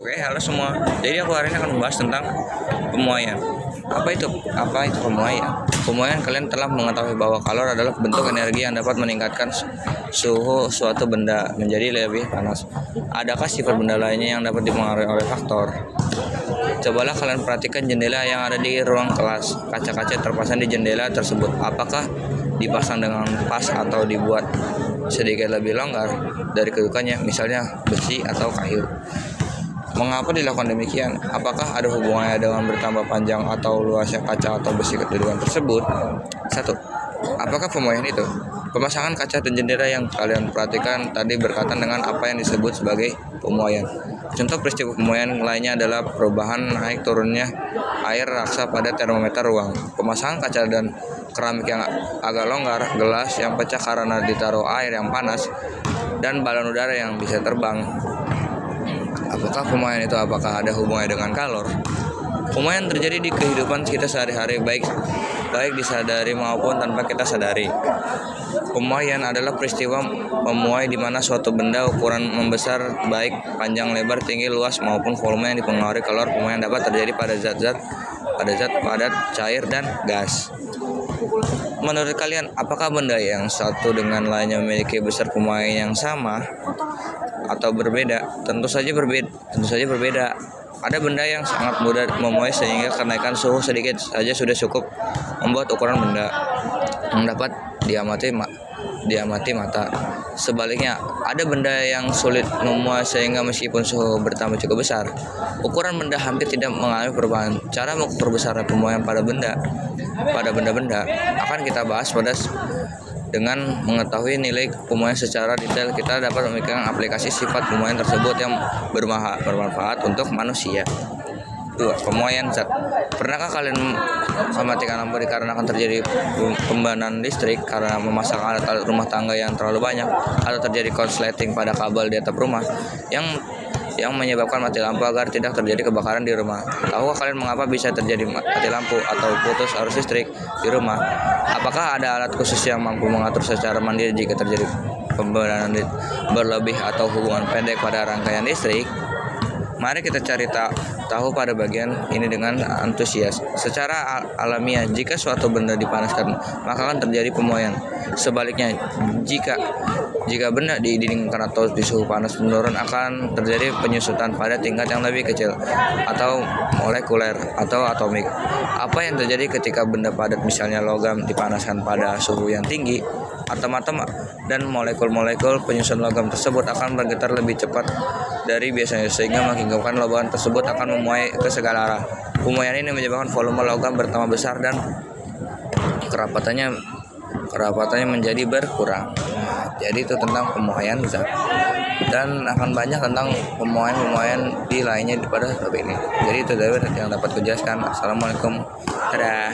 Oke, halo semua. Jadi aku hari ini akan membahas tentang pemuaian. Apa itu pemuaian? Pemuaian, kalian telah mengetahui bahwa kalor adalah bentuk energi yang dapat meningkatkan suhu suatu benda menjadi lebih panas. Adakah sifat benda lainnya yang dapat dipengaruhi oleh faktor? Cobalah kalian perhatikan jendela yang ada di ruang kelas. Kaca-kaca terpasang di jendela tersebut. Apakah dipasang dengan pas atau dibuat sedikit lebih longgar dari kedudukannya, misalnya besi atau kayu? Mengapa dilakukan demikian? Apakah ada hubungannya dengan bertambah panjang atau luasnya kaca atau besi kedudukan tersebut? 1. Apakah pemuaian itu? Pemasangan kaca dan jendela yang kalian perhatikan tadi berkaitan dengan apa yang disebut sebagai pemuaian. Contoh peristiwa pemuaian lainnya adalah perubahan naik turunnya air raksa pada termometer ruang, pemasangan kaca dan keramik yang agak longgar, gelas yang pecah karena ditaruh air yang panas, dan balon udara yang bisa terbang. Apakah apakah ada hubungannya dengan kalor? Pemuaian terjadi di kehidupan kita sehari-hari, baik disadari maupun tanpa kita sadari. Pemuaian adalah peristiwa memuai di mana suatu benda ukuran membesar, baik panjang, lebar, tinggi, luas maupun volume yang dipengaruhi kalor. Pemuaian dapat terjadi pada zat padat, cair, dan gas. Menurut kalian, apakah benda yang satu dengan lainnya memiliki besar pemuaian yang sama atau berbeda? Tentu saja berbeda. Ada benda yang sangat mudah memuai sehingga kenaikan suhu sedikit saja sudah cukup membuat ukuran benda yang dapat diamati mata. Sebaliknya, ada benda yang sulit memuai sehingga meskipun suhu bertambah cukup besar, ukuran benda hampir tidak mengalami perubahan. Cara mengukur besar pemuaian pada benda-benda akan kita bahas dengan mengetahui nilai pemuaian secara detail, kita dapat memikirkan aplikasi sifat pemuaian tersebut yang bermanfaat untuk manusia. 2. Pemuaian zat. Pernahkah kalian mematikan lampu dikarenakan terjadi pembanan listrik karena memasang alat-alat rumah tangga yang terlalu banyak, atau terjadi korsleting pada kabel di atap rumah yang menyebabkan mati lampu agar tidak terjadi kebakaran di rumah? Tahukah kalian mengapa bisa terjadi mati lampu atau putus arus listrik di rumah? Apakah ada alat khusus yang mampu mengatur secara mandiri jika terjadi pembanan berlebih atau hubungan pendek pada rangkaian listrik? Mari kita cari tahu pada bagian ini dengan antusias. Secara alamiah, jika suatu benda dipanaskan, maka akan terjadi pemuaian. Sebaliknya, jika benda didinginkan atau di suhu panas menurun, akan terjadi penyusutan pada tingkat yang lebih kecil atau molekuler atau atomik. Apa yang terjadi ketika benda padat, misalnya logam, dipanaskan pada suhu yang tinggi? Atom-atom dan molekul-molekul penyusun logam tersebut akan bergetar lebih cepat dari biasanya, sehingga mengakibatkan logam tersebut akan memuai ke segala arah. Pemuaian ini menyebabkan volume logam bertambah besar dan kerapatannya menjadi berkurang. Jadi itu tentang pemuaian zat, dan akan banyak tentang pemuaian di lainnya pada topik ini. Jadi itu yang dapat kujelaskan. Assalamualaikum. Dadah.